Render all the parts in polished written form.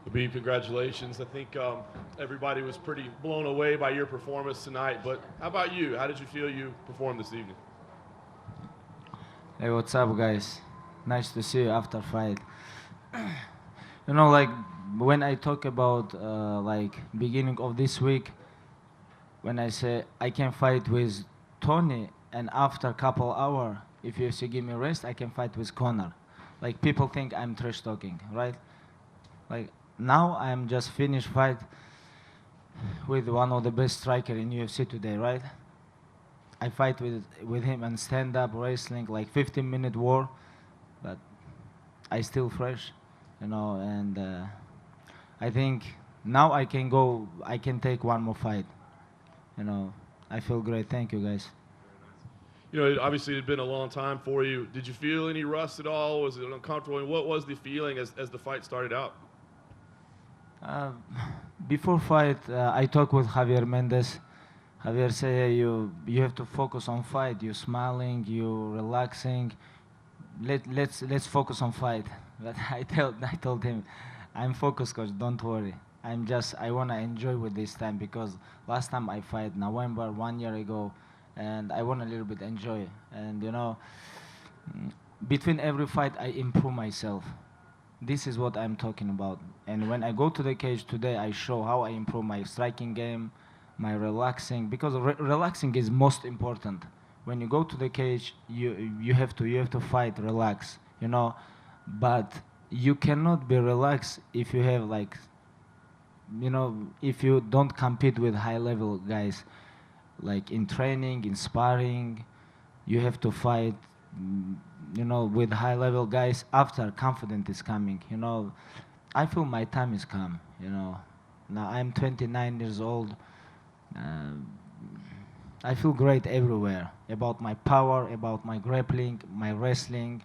Khabib, congratulations. I think everybody was pretty blown away by your performance tonight, but how about you? How did you feel you performed this evening? Hey, what's up, guys? Nice to see you after fight. Like when I talk about like beginning of this week, when I say I can fight with Tony, and after couple hour, if UFC give me rest, I can fight with Connor. Like people think I'm trash talking, right? Like now I'm just finished fight with one of the best striker in UFC today, right? I fight with him and stand up wrestling like 15-minute war, but I still fresh, and I think now I can go. I can take one more fight. You know, I feel great. Thank you, guys. Obviously it had been a long time for you. Did you feel any rust at all? Was it uncomfortable? And what was the feeling as the fight started out? Uh, Before fight, I talked with Javier Mendez. Javier say, hey, you have to focus on fight. You smiling, you relaxing. Let's focus on fight. But I told him, I'm focused, coach. Don't worry. I wanna enjoy with this time because last time I fight November 1 year ago, and I want a little bit enjoy. And mm, between every fight, I improve myself. This is what I'm talking about. And when I go to the cage today, I show how I improve my striking game, my relaxing, because relaxing is most important. When you go to the cage, you have to fight, relax, But you cannot be relaxed if you have like, if you don't compete with high level guys, like in training, in sparring, you have to fight, with high level guys after confidence is coming. I feel my time is come. Now I'm 29 years old. Uh, I feel great everywhere about my power, about my grappling, my wrestling,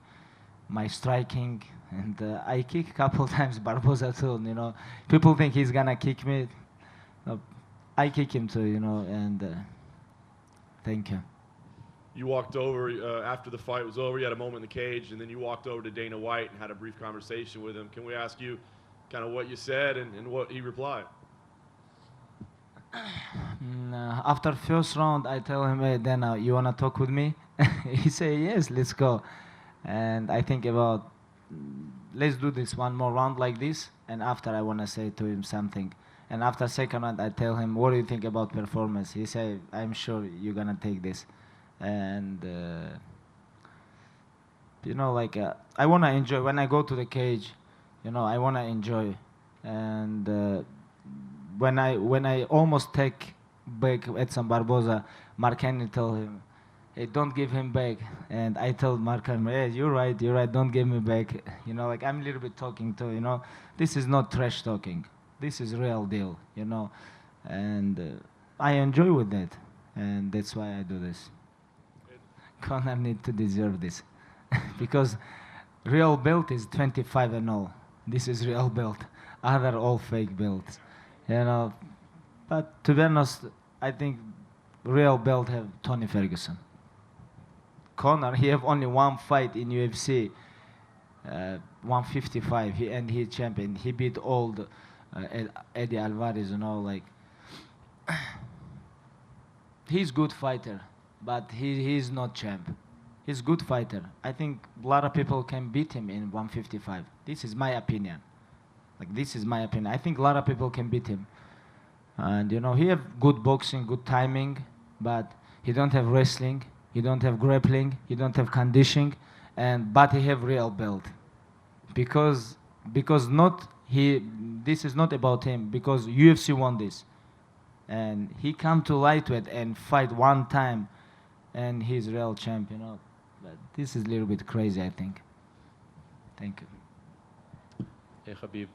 my striking, and I kick a couple times Barboza too. People think he's gonna kick me. Uh, I kick him too. And thank you. You walked over after the fight was over. You had a moment in the cage, and then you walked over to Dana White and had a brief conversation with him. Can we ask you kind of what you said and what he replied? After first round, I tell him, hey, Dana, you wanna talk with me? He say, yes, let's go. And I think about, let's do this one more round like this, and after I wanna say to him something. And after second round, I tell him, what do you think about performance? He say, I'm sure you're gonna take this. And like I wanna enjoy when I go to the cage. I wanna enjoy, and when I almost take back Edson Barboza, Mark Henry told him, hey, don't give him back. And I told Mark Henry, hey, you're right, don't give me back. Like I'm a little bit talking to, this is not trash talking. This is real deal, and I enjoy with that, and that's why I do this. Conor need to deserve this because real belt is 25 and all. This is real belt. Other all fake belts, you know. But to be honest, I think real belt have Tony Ferguson. Conor, he have only one fight in UFC, 155. He champion. He beat all the Eddie Alvarez. Like he's good fighter, but he's not champ. He's good fighter. I think a lot of people can beat him in 155. This is my opinion. Like this is my opinion. I think a lot of people can beat him. And he have good boxing, good timing, but he don't have wrestling, he don't have grappling, he don't have conditioning, but he have real belt. Because not he this is not about him because UFC won this. And he come to lightweight and fight one time and he's real champ. But this is a little bit crazy, I think. Thank you. Hey, Khabib,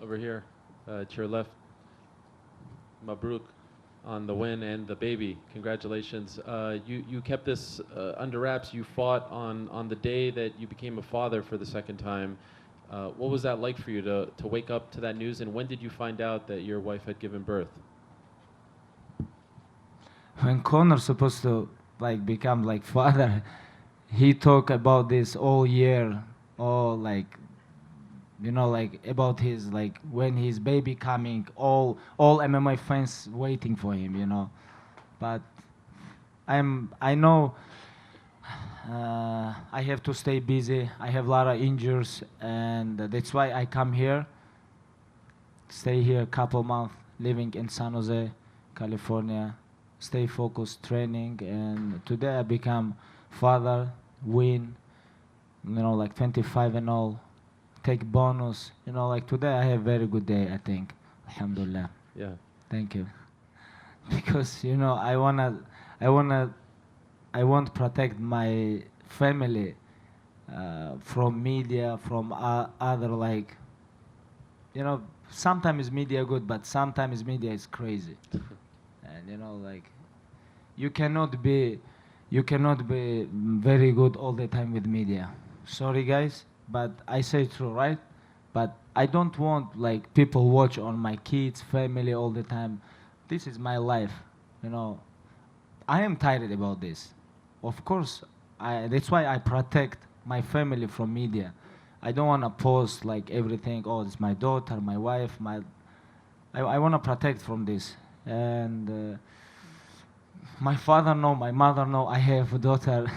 over here, to your left. Mabruk on the win and the baby. Congratulations. You kept this under wraps. You fought on the day that you became a father for the second time. What was that like for you to wake up to that news? And when did you find out that your wife had given birth? When Conor supposed to like become like father, he talk about this all year, all like you know, like about his, like when his baby coming, all MMA fans waiting for him, you know. But I know I have to stay busy. I have a lot of injuries, and that's why I come here, stay here a couple months, living in San Jose, California, stay focused, training, and today I become father, win, you know, like 25 and all, take bonus, you know, like today I have very good day, I think, alhamdulillah. Yeah. Thank you. Because, you know, I wanna, I want to protect my family from media, from other, like, you know, sometimes media good, but sometimes media is crazy. And, you know, like, you cannot be, you cannot be very good all the time with media. Sorry, guys, but I say true, right? But I don't want, like, people watch on my kids, family all the time. This is my life, you know. I am tired about this. Of course, that's why I protect my family from media. I don't want to post like everything. Oh, it's my daughter, my wife, my. I want to protect from this. And my father know, my mother know. I have a daughter.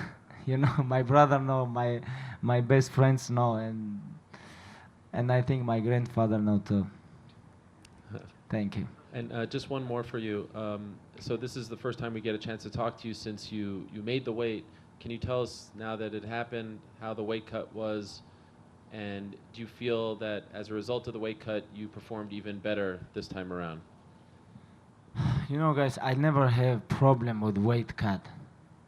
You know, my brother know, my best friends know, and I think my grandfather know too. Thank you. And just one more for you. So this is the first time we get a chance to talk to you since you made the weight. Can you tell us now that it happened, how the weight cut was, and do you feel that as a result of the weight cut, you performed even better this time around? You know, guys, I never have problem with weight cut.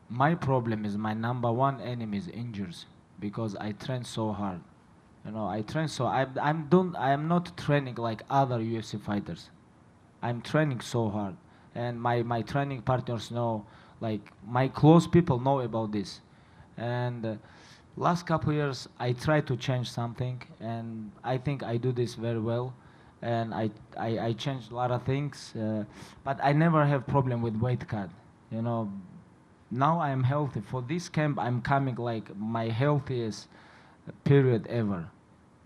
My problem is my number one enemy is injuries because I train so hard. You know, I train so I'm not training like other UFC fighters. I'm training so hard, and my training partners know, like my close people know about this. And last couple years, I try to change something, and I think I do this very well. And I changed a lot of things, but I never have problem with weight cut. You know, now I'm healthy. For this camp, I'm coming like my healthiest period ever.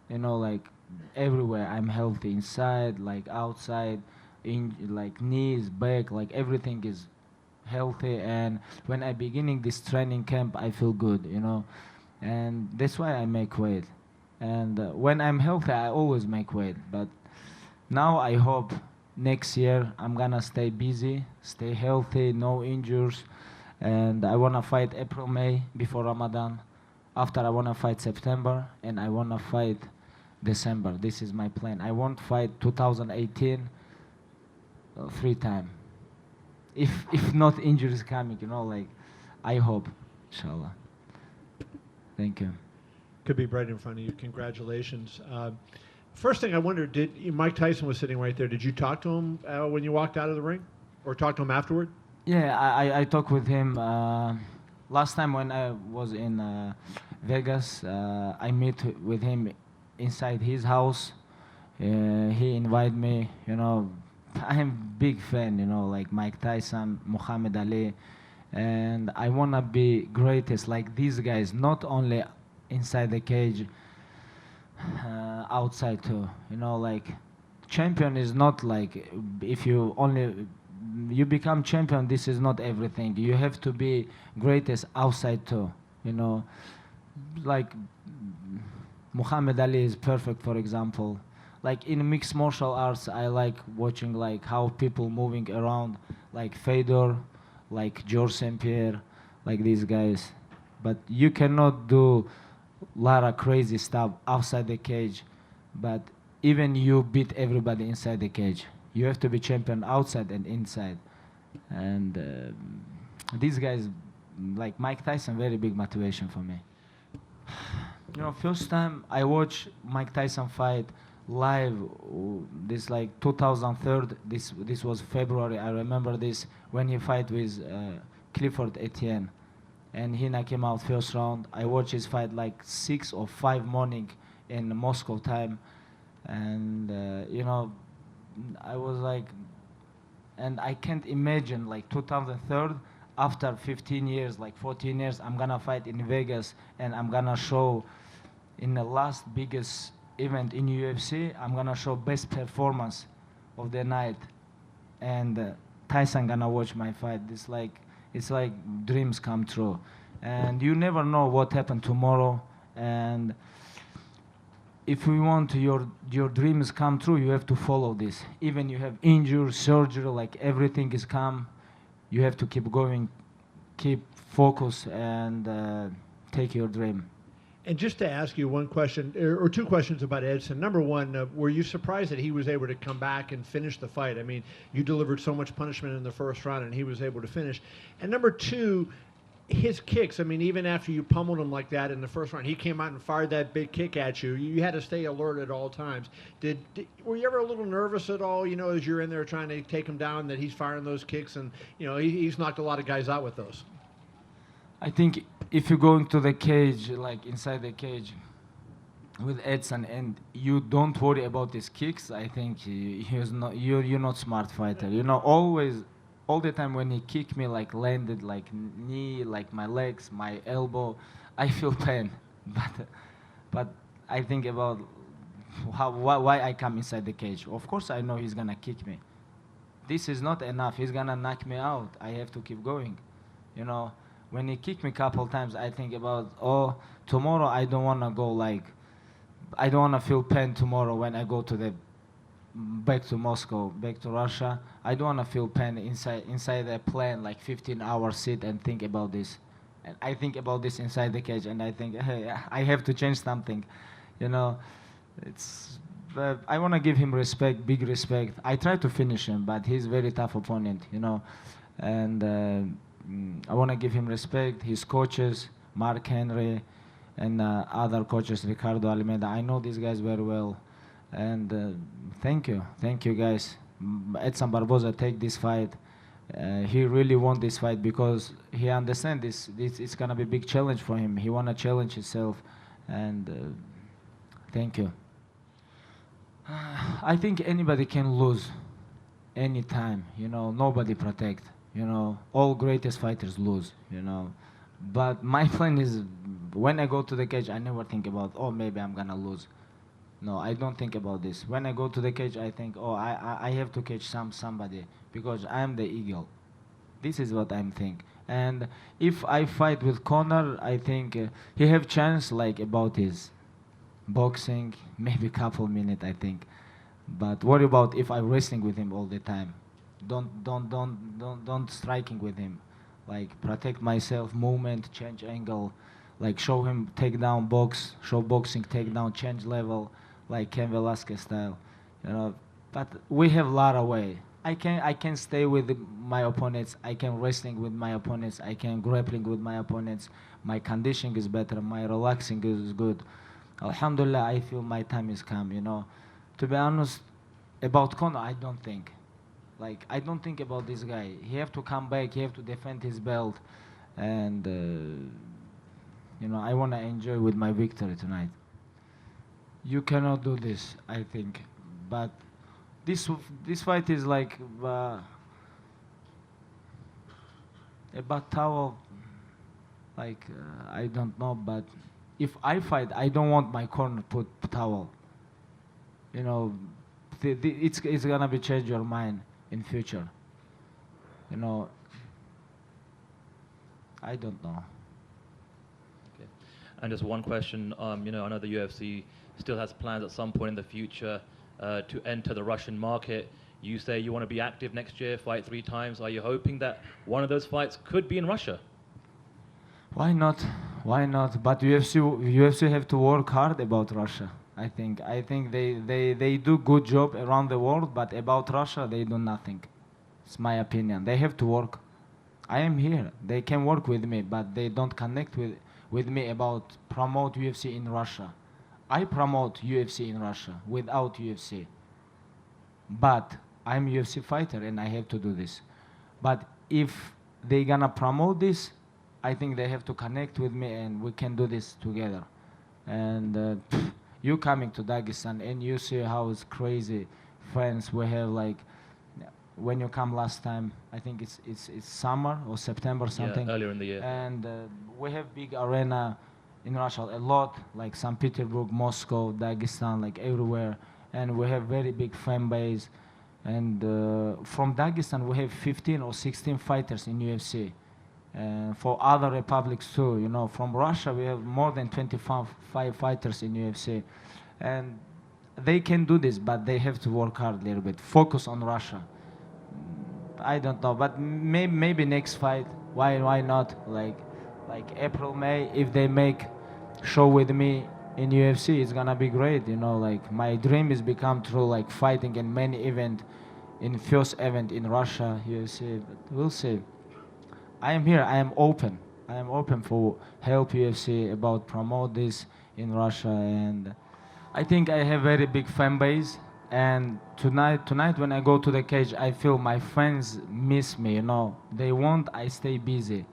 You know, like everywhere I'm healthy, inside, like outside, in like knees, back, like everything is healthy. And when I beginning this training camp, I feel good, you know, and that's why I make weight. And when I'm healthy, I always make weight. But now I hope next year I'm gonna stay busy, stay healthy, no injuries, and I wanna fight April, May before Ramadan. After I wanna fight September, and I wanna fight December. This is my plan. I won't fight 2018 3 times. If not injuries coming, you know, like I hope, inshallah. Thank you. Could be right in front of you. Congratulations. First thing I wondered, Mike Tyson was sitting right there. Did you talk to him when you walked out of the ring, or talk to him afterward? Yeah, I talked with him last time when I was in Vegas. I met with him inside his house. He invited me. You know, I'm big fan. You know, like Mike Tyson, Muhammad Ali, and I wanna be greatest like these guys. Not only inside the cage, outside too. You know, like champion is not like if you only you become champion. This is not everything. You have to be greatest outside too. You know, like Muhammad Ali is perfect, for example. Like in mixed martial arts, I like watching like how people moving around, like Fedor, like George St. Pierre, like these guys. But you cannot do a lot of crazy stuff outside the cage. But even you beat everybody inside the cage. You have to be champion outside and inside. And these guys, like Mike Tyson, very big motivation for me. You know, first time I watched Mike Tyson fight live, this like 2003. This was February. I remember this when he fight with Clifford Etienne, and he knocked him out first round. I watched his fight like 6 or 5 morning in Moscow time, and you know, I was like, and I can't imagine like 2003. After 15 years, like 14 years, I'm gonna fight in Vegas, and I'm gonna show in the last biggest event in UFC, I'm gonna show best performance of the night, and Tyson gonna watch my fight. It's like dreams come true, and you never know what happened tomorrow. And if we want your dreams come true, you have to follow this. Even you have injury, surgery, like everything is come, you have to keep going, keep focus, and take your dream. And just to ask you one question, or two questions about Edson. Number one, were you surprised that he was able to come back and finish the fight? I mean, you delivered so much punishment in the first round, and he was able to finish. And number two, his kicks. I mean, even after you pummeled him like that in the first round, he came out and fired that big kick at you. You had to stay alert at all times. Were you ever a little nervous at all, you know, as you're in there trying to take him down, that he's firing those kicks, and, you know, he's knocked a lot of guys out with those? I think if you go into the cage, like inside the cage with Edson, and you don't worry about his kicks, I think you're not smart fighter. You know, all the time when he kicked me, like landed, like knee, like my legs, my elbow, I feel pain. But I think about why I come inside the cage. Of course, I know he's gonna kick me. This is not enough. He's gonna knock me out. I have to keep going. You know, when he kicked me a couple times, I think about, oh, tomorrow I don't wanna go like, I don't wanna feel pain tomorrow when I go to the back to Moscow, back to Russia. I don't wanna feel pain inside the plane, like 15-hour sit and think about this. And I think about this inside the cage, and I think, hey, I have to change something. You know, I wanna give him respect, big respect. I try to finish him, but he's a very tough opponent, you know. And I wanna give him respect. His coaches, Mark Henry, and other coaches, Ricardo Almeida. I know these guys very well. And thank you guys. Edson Barboza take this fight. He really won this fight because he understands this it's gonna be a big challenge for him. He wanna challenge himself, and thank you. I think anybody can lose anytime, you know, nobody protect, you know, all greatest fighters lose, you know. But my plan is, when I go to the cage, I never think about, oh, maybe I'm gonna lose. No, I don't think about this. When I go to the cage, I think, oh, I have to catch somebody because I'm the eagle. This is what I'm think. And if I fight with Conor, I think he have chance like about his boxing, maybe couple minutes, I think. But what about if I'm wrestling with him all the time? Don't striking with him. Like protect myself, movement, change angle, like show him takedown box, show boxing takedown, change level, like Ken Velasquez style, you know. But we have a lot of way. I can stay with my opponents. I can wrestling with my opponents. I can grappling with my opponents. My conditioning is better. My relaxing is good. Alhamdulillah, I feel my time is come. You know, to be honest, about Conor, I don't think. Like I don't think about this guy. He have to come back. He have to defend his belt, and you know, I wanna enjoy with my victory tonight. You cannot do this, I think. But this fight is like about towel. Like I don't know, but if I fight, I don't want my corner put towel. You know, it's gonna be change your mind in future. You know, I don't know. Okay. And just one question. You know, I know the UFC still has plans at some point in the future to enter the Russian market. You say you want to be active next year, fight 3 times. Are you hoping that one of those fights could be in Russia? Why not? Why not? But UFC have to work hard about Russia. I think they do good job around the world, but about Russia they do nothing. It's my opinion. They have to work. I am here. They can work with me, but they don't connect with me about promote UFC in Russia. I promote UFC in Russia without UFC. But I'm UFC fighter and I have to do this. But if they gonna promote this, I think they have to connect with me and we can do this together. And you coming to Dagestan and you see how it's crazy fans we have. Like when you come last time, I think it's summer or September something. Yeah, earlier in the year. And we have big arena. in Russia a lot, like St. Petersburg, Moscow, Dagestan, like everywhere, and we have very big fan base. And from Dagestan, we have 15 or 16 fighters in UFC. And for other republics too, you know, from Russia, we have more than 25 fighters in UFC. And they can do this, but they have to work hard a little bit. Focus on Russia. I don't know, but maybe next fight, why not? Like April, May, if they make show with me in UFC, it's gonna be great. You know, like my dream is become true, like fighting in many event, in first event in Russia, UFC. But we'll see. I am here. I am open. I am open for help UFC about promote this in Russia, and I think I have very big fan base. And tonight when I go to the cage, I feel my fans miss me. You know, they want I stay busy,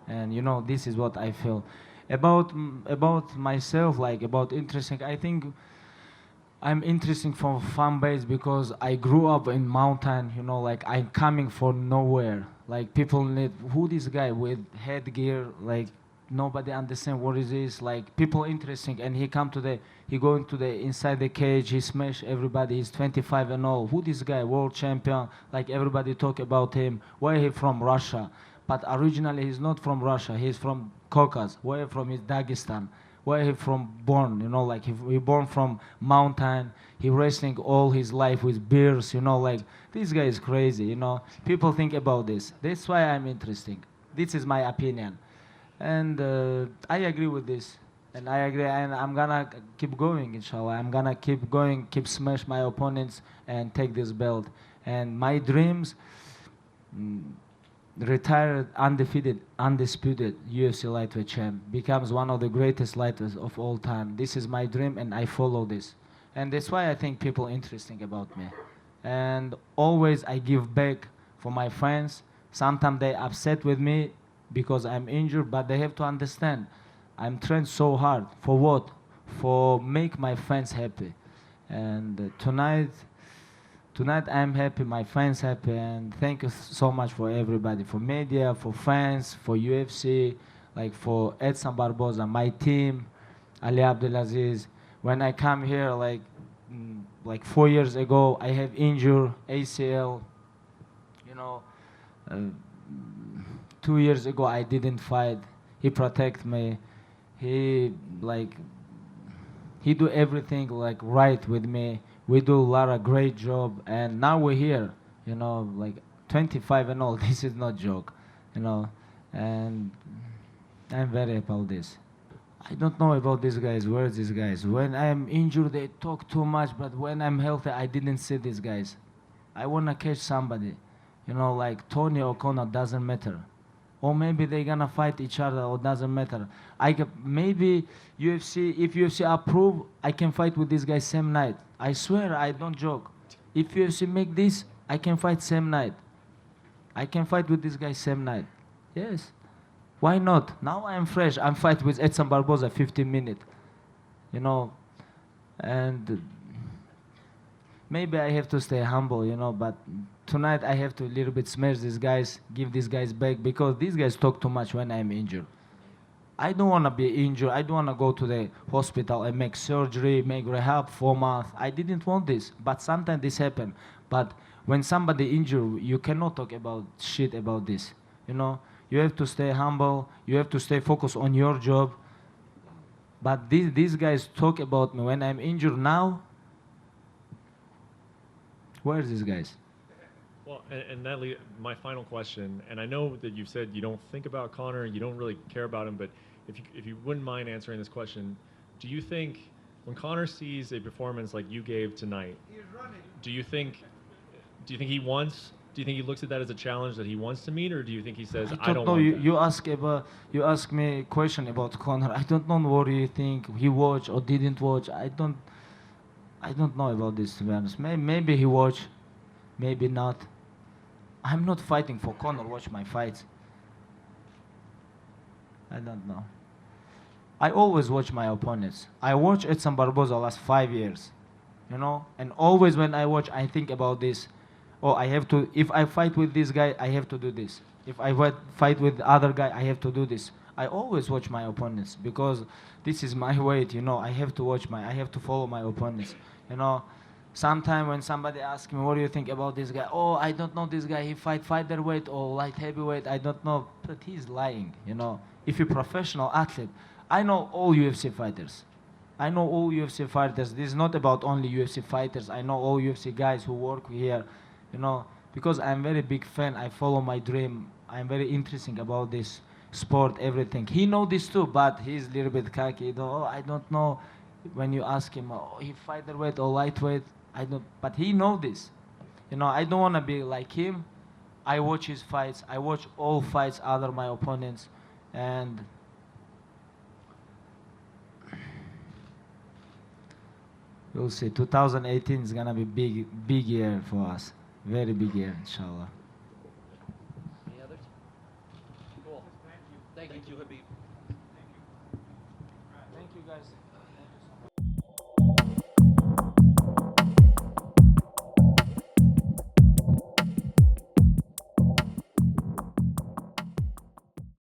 and you know this is what I feel about myself. Like about interesting, I think I'm interesting from fan base because I grew up in mountain, you know, like I'm coming from nowhere. Like people need, who this guy with headgear, like nobody understand what it is. Like people interesting, and he go into the inside the cage, he smash everybody, he's 25 and all. Who this guy, world champion, like everybody talk about him. Where he from? Russia. But originally he's not from Russia, he's from Caucasus. Where from? Is Dagestan. Where he from born, you know, like he born from mountain, he wrestling all his life with bears, you know, like this guy is crazy, you know. People think about this. That's why I'm interesting. This is my opinion. And I agree with this. And I agree, and I'm gonna keep going, inshallah. I'm gonna keep going, keep smash my opponents and take this belt. And my dreams, retired, undefeated, undisputed UFC lightweight champ, becomes one of the greatest lightweights of all time. This is my dream, and I follow this. And that's why I think people interesting about me. And always I give back for my fans. Sometimes they upset with me because I'm injured, but they have to understand I'm trained so hard. For what? For make my fans happy. And tonight I'm happy, my fans happy, and thank you so much for everybody, for media, for fans, for UFC, like for Edson Barboza, my team, Ali Abdelaziz. When I come here, like 4 years ago, I have injured ACL. You know, 2 years ago I didn't fight. He protect me. He do everything like right with me. We do a lot of great job, and now we're here, you know, like 25 and all. This is not joke, you know, and I'm very happy about this. I don't know about these guys. Where are these guys? When I'm injured, they talk too much, but when I'm healthy, I didn't see these guys. I want to catch somebody, you know, like Tony O'Connor, doesn't matter. Or maybe they're gonna fight each other, or doesn't matter. Maybe UFC, if UFC approve, I can fight with this guy same night. I swear, I don't joke. If UFC make this, I can fight same night. I can fight with this guy same night. Yes. Why not? Now I'm fresh. I'm fight with Edson Barboza 15 minutes. You know, and maybe I have to stay humble, you know, but tonight I have to a little bit smash these guys, give these guys back, because these guys talk too much when I'm injured. I don't want to be injured. I don't want to go to the hospital and make surgery, make rehab 4 months. I didn't want this, but sometimes this happen. But when somebody injured, you cannot talk about shit about this. You know, you have to stay humble. You have to stay focused on your job. But these guys talk about me when I'm injured now. Where are these guys? Well, and that my final question, and I know that you've said you don't think about Conor, you don't really care about him, but if you wouldn't mind answering this question, do you think when Conor sees a performance like you gave tonight, do you think he wants? Do you think he looks at that as a challenge that he wants to meet, or do you think he says, I don't know. want that? You ask me a question about Conor. I don't know what you think he watched or didn't watch. I don't know about this, to be honest. Maybe he watched, maybe not. I'm not fighting for Conor. Watch my fights. I don't know. I always watch my opponents. I watch Edson Barboza last 5 years, you know, and always when I watch, I think about this. Oh, I have to. If I fight with this guy, I have to do this. If I fight with the other guy, I have to do this. I always watch my opponents because this is my weight. I have to I have to follow my opponents. You know, Sometimes when somebody asks me, what do you think about this guy? Oh, I don't know this guy. He fight featherweight or light heavyweight. I don't know. But he's lying. If you're a professional athlete, I know all UFC fighters. I know all UFC fighters. This is not about only UFC fighters. I know all UFC guys who work here, because I'm very big fan. I follow my dream. I'm very interesting about this sport, everything. He know this too, but he's a little bit cocky. Oh, I don't know. When you ask him, oh, he featherweight or lightweight, I don't. But he know this. I don't want to be like him. I watch his fights. I watch all fights other my opponents, and we'll see. 2018 is gonna be big year for us. Very big year, inshallah. Any others? Cool. Thank you. Thank you, guys.